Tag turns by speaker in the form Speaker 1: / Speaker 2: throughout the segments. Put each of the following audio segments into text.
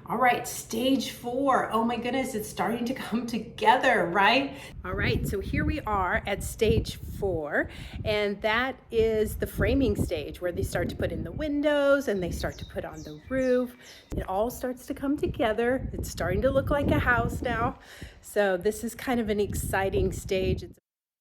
Speaker 1: All right, stage 4. Oh my goodness, it's starting to come together, right? All right, so here we are at stage 4, and that is the framing stage where they start to put in the windows and they start to put on the roof. It all starts to come together. It's starting to look like a house now. So this is kind of an exciting stage.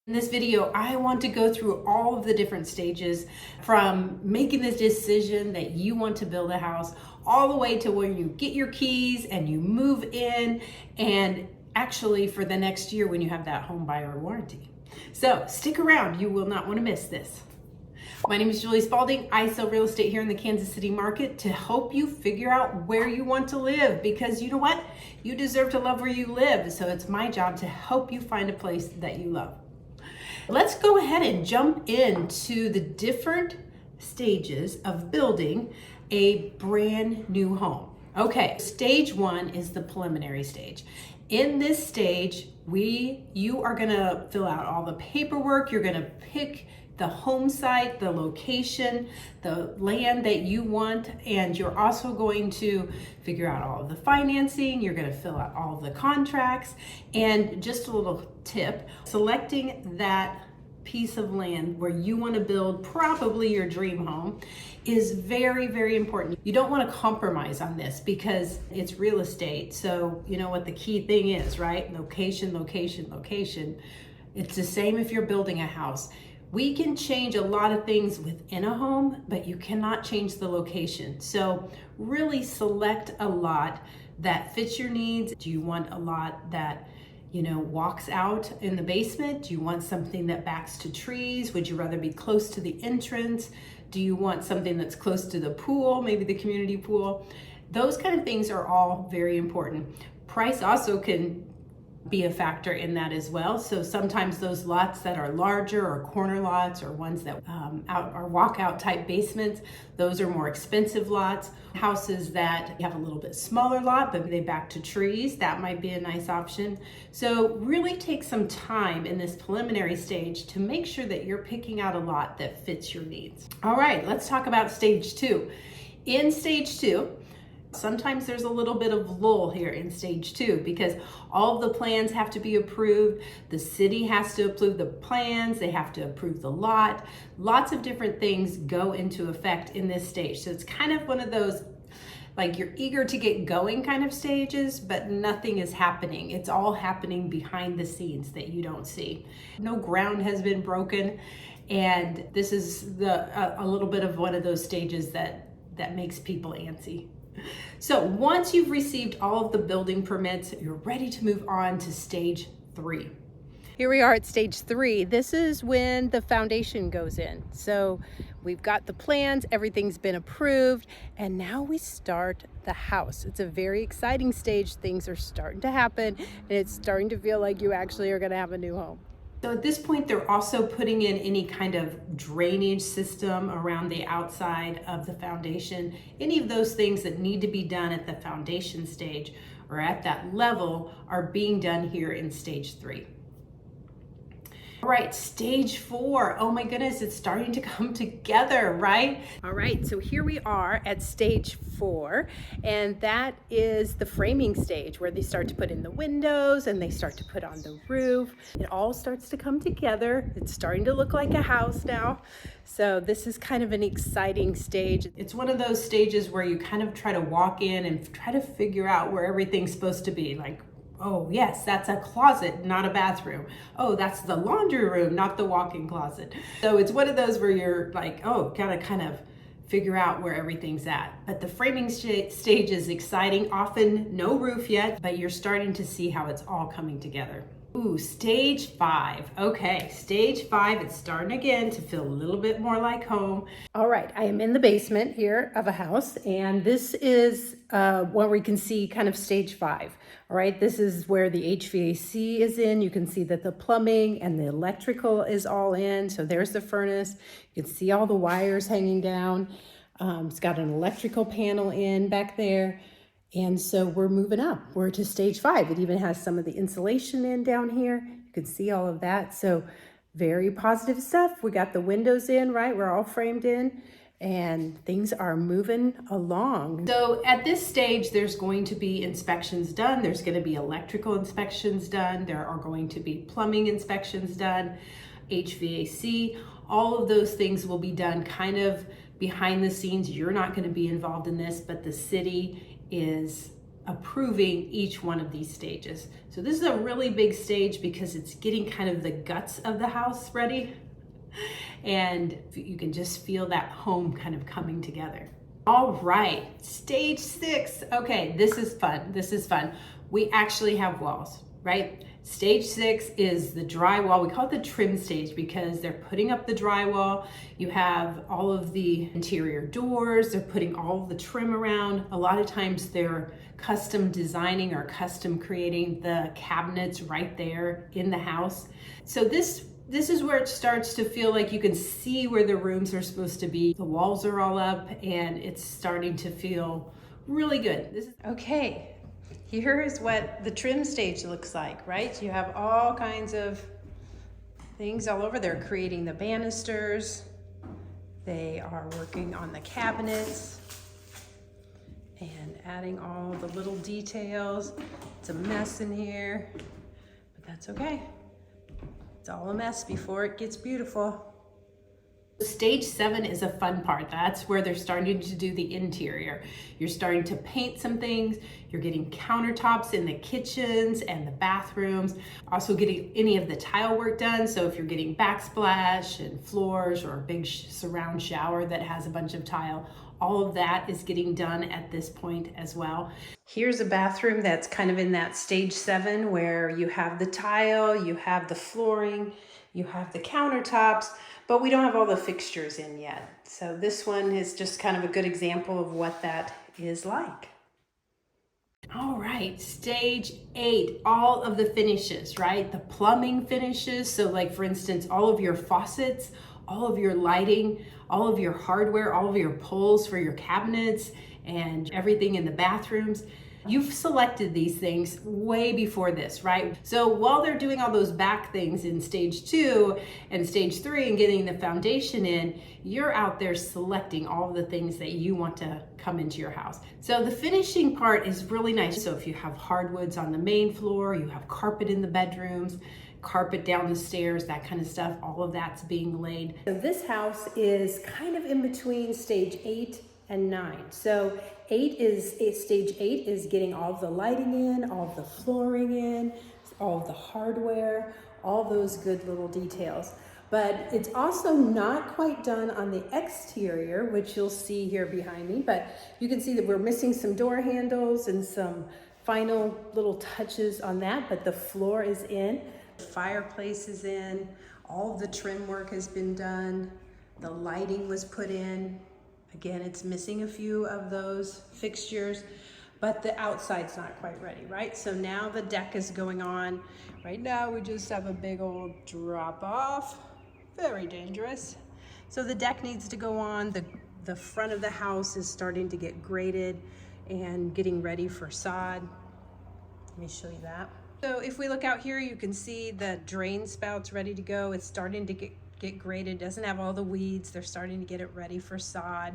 Speaker 1: In this video, I want to go through all of the different stages from making the decision that you want to build a house all the way to where you get your keys and you move in, and actually for the next year when you have that home buyer warranty. So stick around, you will not want to miss this. My name is Julie Spaulding. I sell real estate here in the Kansas City market to help you figure out where you want to live, because you know what? You deserve to love where you live. So it's my job to help you find a place that you love. Let's go ahead and jump into the different stages of building a brand new home. Okay, stage 1 is the preliminary stage. In this stage, you are gonna fill out all the paperwork. You're gonna pick the home site, the location, the land that you want, and you're also going to figure out all of the financing. You're going to fill out all of the contracts. And just a little tip, selecting that piece of land where you want to build probably your dream home is very, very important. You don't want to compromise on this because it's real estate. So you know what the key thing is, right? Location, location, location. It's the same if you're building a house. We can change a lot of things within a home, but you cannot change the location. So really select a lot that fits your needs. Do you want a lot that, walks out in the basement? Do you want something that backs to trees? Would you rather be close to the entrance? Do you want something that's close to the pool, maybe the community pool? Those kind of things are all very important. Price also can be a factor in that as well. So sometimes those lots that are larger or corner lots or ones that are walkout type basements, those are more expensive lots. Houses that have a little bit smaller lot, but they back to trees, that might be a nice option. So really take some time in this preliminary stage to make sure that you're picking out a lot that fits your needs. All right, let's talk about stage 2. In stage 2, sometimes there's a little bit of lull here in stage 2 because all of the plans have to be approved. The city has to approve the plans. They have to approve the lot. Lots of different things go into effect in this stage. So it's kind of one of those, like, you're eager to get going kind of stages, but nothing is happening. It's all happening behind the scenes that you don't see. No ground has been broken. And this is a little bit of one of those stages that makes people antsy. So once you've received all of the building permits, you're ready to move on to stage 3. Here we are at stage 3. This is when the foundation goes in. So we've got the plans, everything's been approved, and now we start the house. It's a very exciting stage. Things are starting to happen, and it's starting to feel like you actually are going to have a new home. So at this point, they're also putting in any kind of drainage system around the outside of the foundation. Any of those things that need to be done at the foundation stage or at that level are being done here in stage 3. All right, stage 4. Oh my goodness, it's starting to come together, right? All right, so here we are at stage 4, and that is the framing stage where they start to put in the windows and they start to put on the roof. It all starts to come together. It's starting to look like a house now. So this is kind of an exciting stage. It's one of those stages where you kind of try to walk in and try to figure out where everything's supposed to be. Like, oh yes, that's a closet, not a bathroom. Oh, that's the laundry room, not the walk-in closet. So it's one of those where you're like, oh, gotta kind of figure out where everything's at. But the framing stage is exciting, often no roof yet, but you're starting to see how it's all coming together. Ooh, stage 5. Okay, stage 5, it's starting again to feel a little bit more like home. All right, I am in the basement here of a house, and this is where we can see kind of stage 5. All right, this is where the HVAC is in. You can see that the plumbing and the electrical is all in. So there's the furnace. You can see all the wires hanging down. It's got an electrical panel in back there. And so we're moving up. We're to stage 5. It even has some of the insulation in down here. You can see all of that. So very positive stuff. We got the windows in, right? We're all framed in. and things are moving along. So at this stage, there's going to be inspections done. There's going to be electrical inspections done. There are going to be plumbing inspections done, HVAC. All of those things will be done kind of behind the scenes. You're not going to be involved in this, but the city is approving each one of these stages. So this is a really big stage because it's getting kind of the guts of the house ready. And you can just feel that home kind of coming together. All right, stage 6. Okay, this is fun. This is fun. We actually have walls, right? Stage 6 is the drywall. We call it the trim stage because they're putting up the drywall. You have all of the interior doors. They're putting all of the trim around. A lot of times they're custom designing or custom creating the cabinets right there in the house. So this is where it starts to feel like you can see where the rooms are supposed to be. The walls are all up and it's starting to feel really good. Okay, here is what the trim stage looks like, right? You have all kinds of things all over. They're creating the banisters. They are working on the cabinets and adding all the little details. It's a mess in here, but that's okay. It's all a mess before it gets beautiful. Stage 7 is a fun part. That's where they're starting to do the interior. You're starting to paint some things. You're getting countertops in the kitchens and the bathrooms. Also getting any of the tile work done. So if you're getting backsplash and floors or a big surround shower that has a bunch of tile, all of that is getting done at this point as well. Here's a bathroom that's kind of in that stage 7 where you have the tile, you have the flooring, you have the countertops, but we don't have all the fixtures in yet. So this one is just kind of a good example of what that is like. All right, stage 8, all of the finishes, right? The plumbing finishes. So like for instance, all of your faucets, all of your lighting, all of your hardware, all of your pulls for your cabinets and everything in the bathrooms. You've selected these things way before this, right? So while they're doing all those back things in stage 2 and stage 3 and getting the foundation in, you're out there selecting all of the things that you want to come into your house. So the finishing part is really nice. So if you have hardwoods on the main floor, you have carpet in the bedrooms, carpet down the stairs, that kind of stuff, all of that's being laid. So this house is kind of in between stage 8 and 9. So stage 8 is getting all of the lighting in, all of the flooring in, all of the hardware, all those good little details. But it's also not quite done on the exterior, which you'll see here behind me, but you can see that we're missing some door handles and some final little touches on that, but the floor is in. The fireplace is in, all of the trim work has been done, the lighting was put in. Again, it's missing a few of those fixtures, but the outside's not quite ready, right? So now the deck is going on. Right now we just have a big old drop off, very dangerous. So the deck needs to go on. The front of the house is starting to get graded and getting ready for sod. Let me show you that. So if we look out here, you can see the drain spout's ready to go. It's starting to get graded, doesn't have all the weeds. They're starting to get it ready for sod.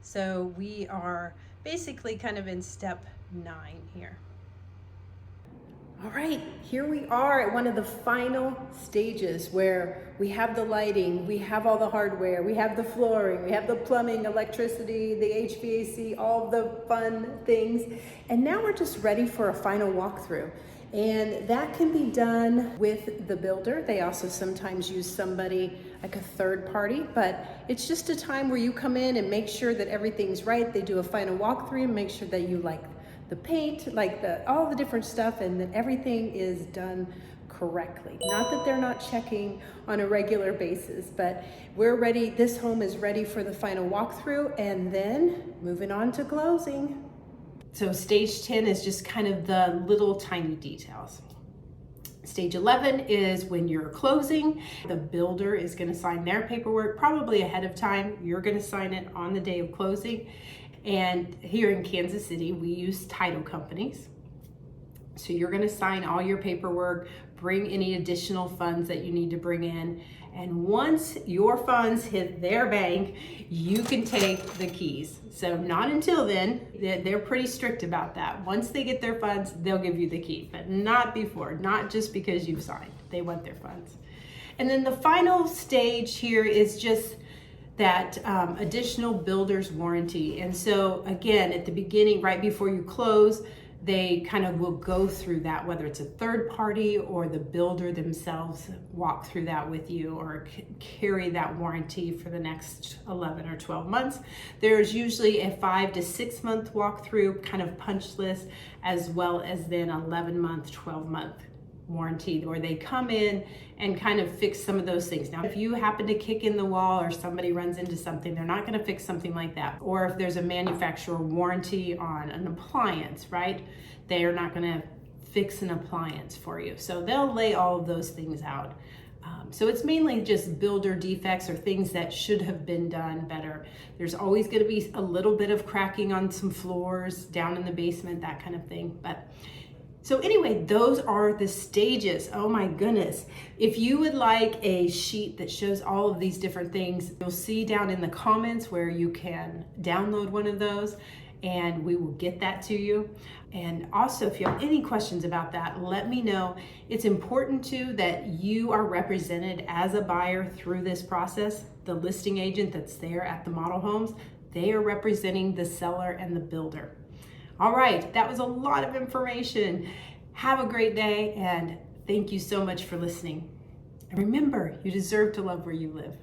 Speaker 1: So we are basically kind of in step 9 here. All right, here we are at one of the final stages where we have the lighting, we have all the hardware, we have the flooring, we have the plumbing, electricity, the HVAC, all the fun things. And now we're just ready for a final walkthrough. And that can be done with the builder. They also sometimes use somebody like a third party, but it's just a time where you come in and make sure that everything's right. They do a final walkthrough and make sure that you like the paint, like all the different stuff, and that everything is done correctly. Not that they're not checking on a regular basis, but we're ready. This home is ready for the final walkthrough and then moving on to closing. So stage 10 is just kind of the little tiny details. Stage 11 is when you're closing. The builder is going to sign their paperwork probably ahead of time. You're going to sign it on the day of closing. And here in Kansas City, we use title companies. So you're going to sign all your paperwork, bring any additional funds that you need to bring in. And once your funds hit their bank, you can take the keys. So not until then. They're pretty strict about that. Once they get their funds, they'll give you the key, but not before, not just because you've signed. They want their funds. And then the final stage here is just that additional builder's warranty. And so again, at the beginning, right before you close, they kind of will go through that, whether it's a third party or the builder themselves walk through that with you or carry that warranty for the next 11 or 12 months. There's usually a 5 to 6 month walkthrough kind of punch list, as well as then 11 month, 12 month warranty where they come in and kind of fix some of those things. Now, if you happen to kick in the wall or somebody runs into something, they're not going to fix something like that. Or if there's a manufacturer warranty on an appliance, right? They are not going to fix an appliance for you. So they'll lay all of those things out. So it's mainly just builder defects or things that should have been done better. There's always going to be a little bit of cracking on some floors down in the basement, that kind of thing. But so anyway, those are the stages. Oh my goodness. If you would like a sheet that shows all of these different things, you'll see down in the comments where you can download one of those and we will get that to you. And also, if you have any questions about that, let me know. It's important too that you are represented as a buyer through this process. The listing agent that's there at the model homes, they are representing the seller and the builder. All right, that was a lot of information. Have a great day, and thank you so much for listening. And remember, you deserve to love where you live.